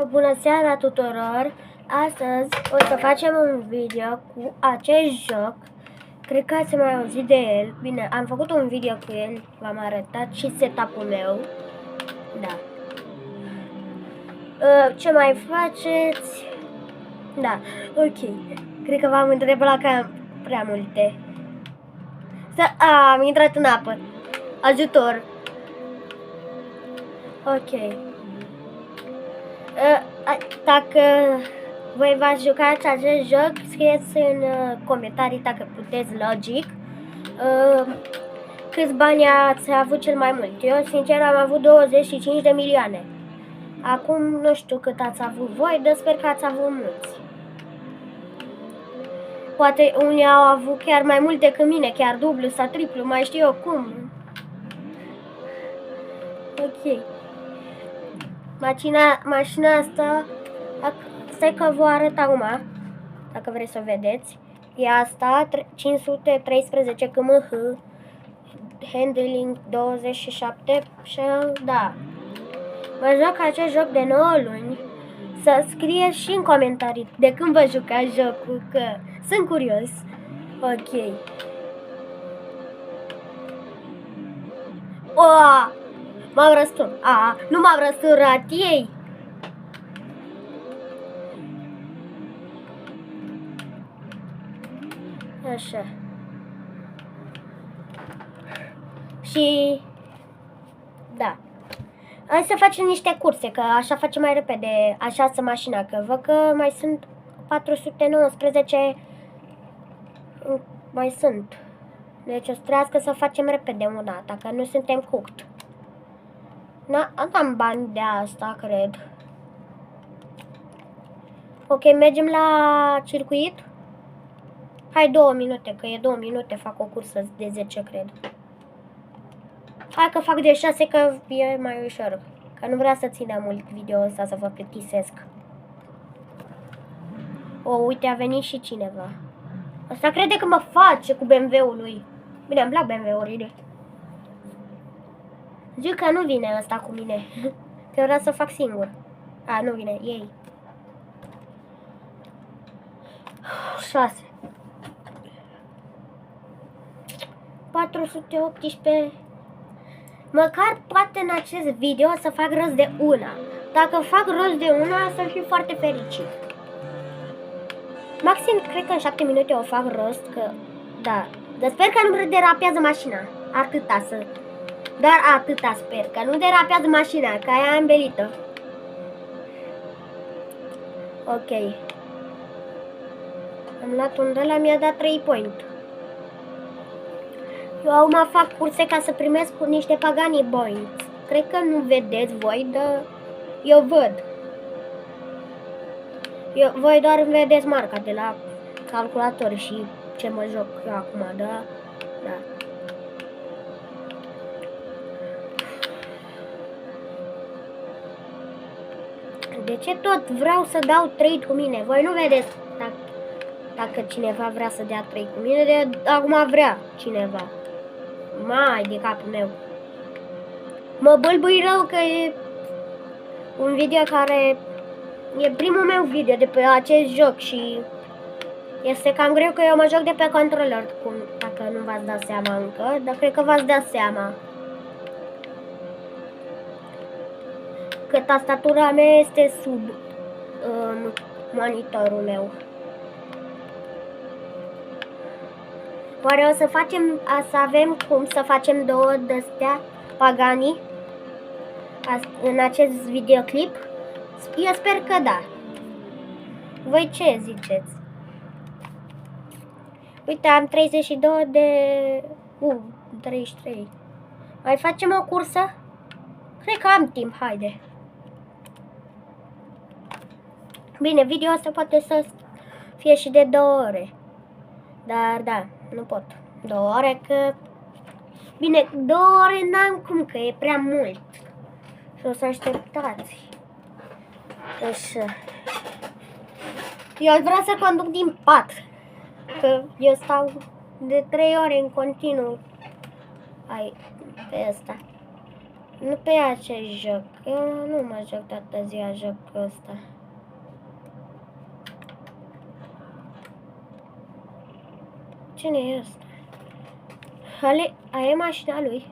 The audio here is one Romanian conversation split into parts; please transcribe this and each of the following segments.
Bună seara tuturor! Astăzi o să facem un video cu acest joc. Cred că ați mai auzit de el. Bine, am făcut un video cu el, v-am arătat și setup-ul meu. Da. Ce mai faceți? Da, ok. Cred că v-am întrebat la cam prea multe. Am intrat în apă. Ajutor. Ok. Dacă voi v-ați jucat acest joc, scrieți în comentarii dacă puteți, logic, câți bani ați avut cel mai mult. Eu, sincer, am avut 25 de milioane. Acum nu știu cât ați avut voi, dar sper că ați avut mulți. Poate unii au avut chiar mai mult decât mine, chiar dublu sau triplu, mai știu eu cum. Ok. Mașina asta, stai că vă arăt acum, dacă vreți să o vedeți. E asta, 513 km/h, handling 27, și da. Vă joc acest joc de 9 luni. Să scrieți și în comentarii de când vă jucați jocul, că sunt curios. Ok. M-am răsturnat. Nu m-am răsturnat ei. Așa. Și da. Hai să facem niște curse, că așa facem mai repede, așa să mașina, că văd că mai sunt 419. Mai sunt. Deci o să trească să facem repede una, dacă nu suntem cooked. N-am bani de asta, cred. Ok, mergem la circuit. Hai 2 minute, că e 2 minute, fac o cursă de 10, cred. Hai că fac de 6, că e mai ușor. Că nu vrea să țină mult video ăsta, să vă plictisesc. Uite, a venit și cineva. Asta crede că mă face cu BMW-ul lui. Bine, îmi plac BMW-urile. Zic că nu vine ăsta cu mine. Că vreau să fac singur. Nu vine, ei. 6. 418. Măcar poate în acest video să fac rost de una. Dacă fac rost de una, să fiu foarte fericit. Maxim, cred că în 7 minute o fac rost, că da. Dar sper că nu derapează mașina. Atâta să... Dar atâta sper, că nu derapează mașina, că aia e îmbelită. Ok. Am luat un de la, mi-a dat 3 point. Eu acum fac curse ca să primesc cu niște Pagani points. Cred că nu vedeți voi, dar eu văd. Voi doar vedeți marca de la calculator și ce mă joc eu acum, da? Da. De ce tot vreau să dau trade cu mine? Voi nu vedeți dacă cineva vrea să dea trade cu mine, de acum vrea cineva. Mai de capul meu. Mă bâlbâi rău că e un video care e primul meu video de pe acest joc și este cam greu că eu mă joc de pe controller, dacă nu v-ați dat seama încă, dar cred că v-ați dat seama. Că tastatura mea este sub monitorul meu. Oare o să facem, să avem cum să facem două de-astea Pagani în acest videoclip? Eu sper că da. Voi ce ziceți? Uite, am 32 de... 33. Mai facem o cursă? Cred că am timp, haide. Bine, video asta poate să fie și de 2 ore. Dar da, nu pot. 2 ore că... Bine, 2 ore n-am cum, că e prea mult. Și o să așteptați. Așa. Eu aș vrea să conduc din pat. Că eu stau de 3 ore în continuu. Pe asta. Nu pe acest joc. Eu nu mă joc toată ziua jocul ăsta. Cine e ăsta? Aia e mașina lui.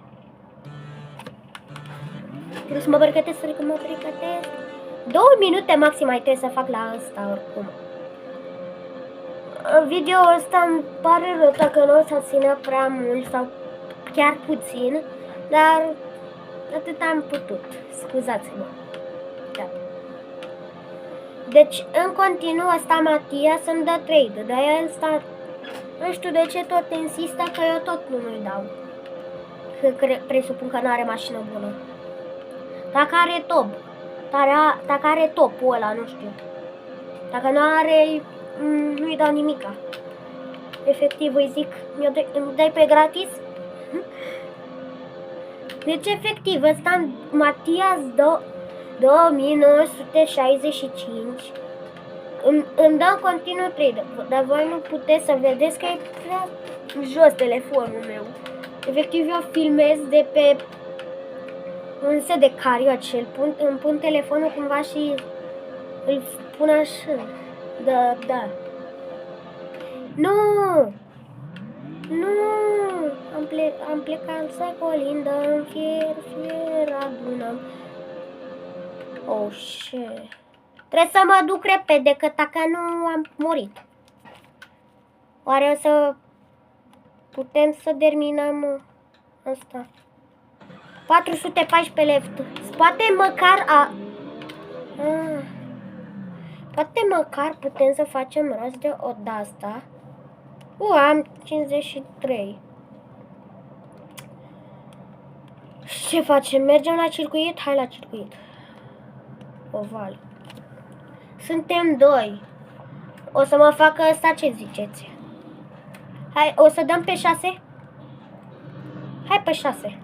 Trebuie să mă pregătesc, să mă pregătesc. 2 minute maxim mai trebuie să fac la asta oricum. Video ăsta îmi pare rău dacă nu o să țină prea mult sau chiar puțin, dar atât am putut. Scuzați-mă. Da. Deci, în continuu, ăsta Matia să-mi dă trade, dar el sta... Nu știu de ce tot insistă că eu tot nu îi dau. Că presupun că nu are mașină bună. Dacă are top. Dacă are topul ăla, nu știu. Dacă nu are, nu-i dau nimica. Efectiv îi zic, îmi dai pe gratis? Deci efectiv, ăsta Matias 2965 îmi dă în continuu trade, dar voi nu puteți să vedeți că e prea jos telefonul meu. Efectiv eu filmez de pe un set de carioci, îmi pun telefonul cumva și îl pun așa. Da. Nu! Am plecat să colindăm, fier adunăm. Oh, shit. Trebuie să mă duc repede, că dacă nu am murit. Oare o să putem să terminăm asta? 414 left. Poate măcar poate măcar putem să facem rost de o de-asta. Am 53. Ce facem? Mergem la circuit? Hai la circuit. Oval. Suntem 2. O să mă facă ăsta, ce ziceți? Hai, o să dăm pe 6? Hai pe 6.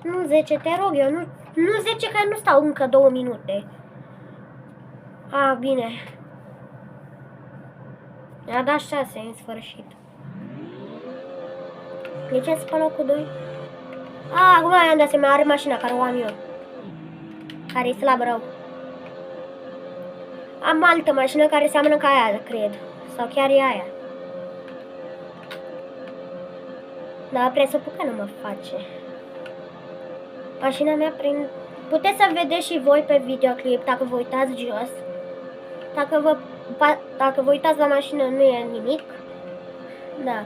Nu 10, te rog eu, nu 10, că nu stau încă 2 minute. Bine. Mi-a dat 6 în sfârșit. De ce pe locul 2? Acum i-am dat seama, are mașina care o am eu. Care e slab rău. Am altă mașină care seamănă ca aia, cred. Sau chiar e aia. Dar presupun că nu mă face. Mașina mea prin... Puteți să vedeți și voi pe videoclip dacă vă uitați jos. Dacă vă uitați la mașină nu e nimic. Da.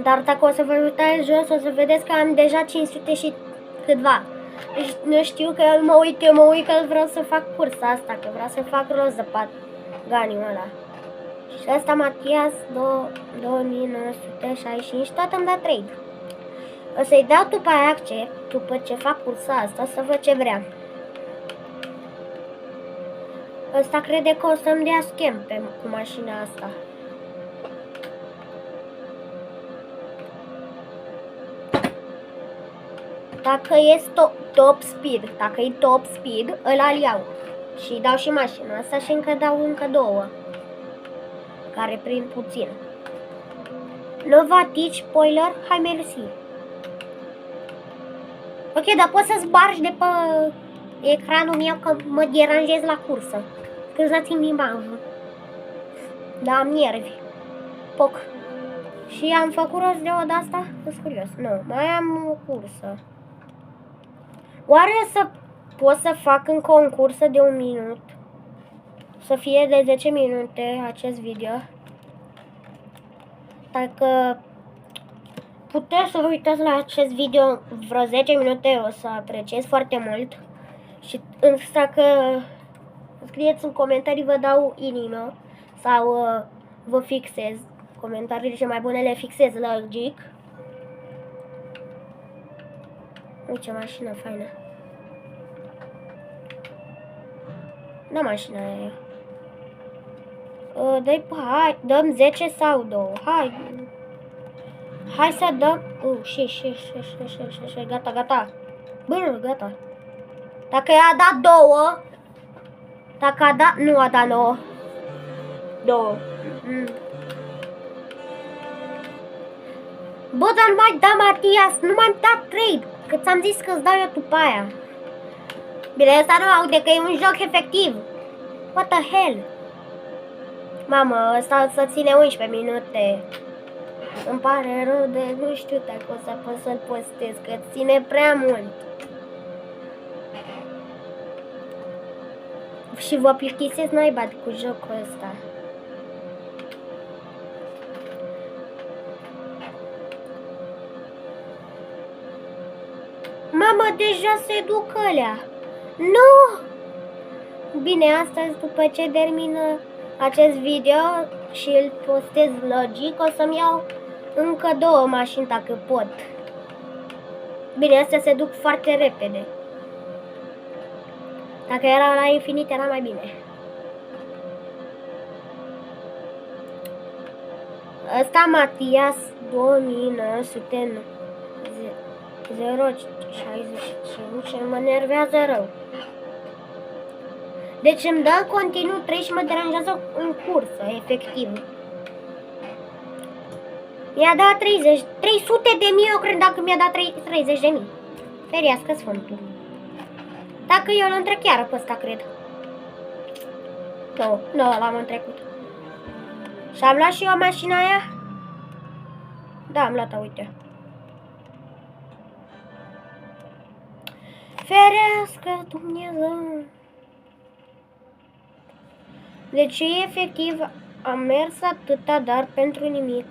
Dar dacă o să vă uitați jos, o să vedeți că am deja 500 și câtva. Deci nu știu că eu mă uit că vreau să fac cursa asta, că vreau să fac rost de Paganiul ăla. Și asta Matias 2965, tot îmi dă trade. O să-i dau după aia accept, după ce fac cursa asta, să văd ce vrea. Ăsta crede că o să-mi dea schem cu mașina asta. Dacă e top speed, dacă e top speed, îl iau. Și îi dau și mașina asta și încă dau încă 2. Care prind puțin. Novatic spoiler, hai mersi. Ok, dar poți să spargi de pe ecranul meu că mă deranjez la cursă. Scuzați-mi limbajul. Da, am nervi. Poc. Și am făcut rost de o de-asta? Sunt curios. Nu, mai am o cursă. Oare să pot să fac încă o cursă de 1 minut? Să fie de 10 minute acest video? Dacă puteți să vă uitați la acest video vreo 10 minute, o să apreciez foarte mult. Și dacă scrieți în comentarii, vă dau inimă sau vă fixez. Comentariile cele mai bune le fixez logic. Uite ce mașină faină. Da, mașina aia. Hai, dăm 10 sau 2. Hai să dăm... Gata. Bă, gata. Dacă i-a dat 2... Dacă a dat... Nu a dat 9. 2. Bă, dar nu mai da, Matias, nu mai da trade, că ți-am zis că îți dau eu după aia. Bine, asta nu aude, că e un joc efectiv. What the hell? Mamă, ăsta să ține 11 minute. Îmi pare rău de nu știu dacă o să pot să-l postez, că ține prea mult. Și vă plictisesc naiba cu jocul ăsta. Mamă, deja se duc alea. Nu! Bine, astăzi, după ce termină acest video și îl postez logic, o să-mi iau încă 2 mașini dacă pot. Bine, astea se duc foarte repede. Dacă era la infinit, era mai bine. Ăsta Matias 2965 mă nervează rău. Deci îmi dă continuu 3 și mă deranjează în cursă, efectiv. Mi-a dat 300.000, eu cred, dacă mi-a dat 30.000. Ferească Sfântul. Dacă eu l-am trecut chiar pe ăsta, cred. Nu, l-am întrecut. Și am luat și eu mașina aia? Da, am luat-o, uite. Ferească Dumnezeu. Deci, efectiv, am mers atâta, dar pentru nimic.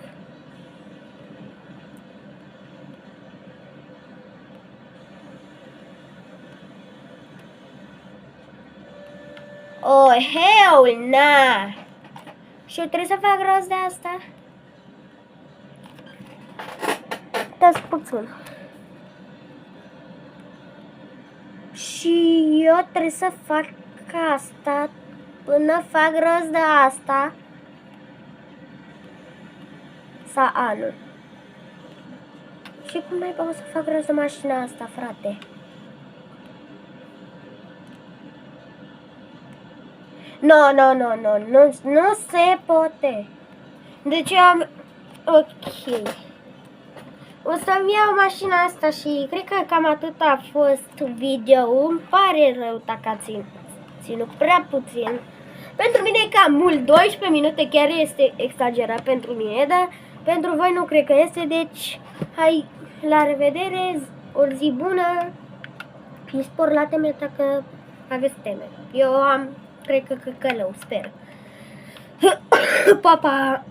Oh, hell, na! Și eu trebuie să fac rost de asta? Dați puțin. Și eu trebuie să fac asta până fac rost de asta. Sau anul. Și cum mai pot să fac rost de mașina asta, frate? Nu se poate. Deci eu am... Ok. O să-mi iau mașina asta și cred că cam atât a fost video. Îmi pare rău dacă ați ținut prea puțin. Pentru mine e cam mult, 12 minute chiar este exagerat pentru mine, dar pentru voi nu cred că este, deci hai, la revedere, o zi bună, și spor la teme dacă aveți teme. Eu am, cred că călău, sper. Pa, pa!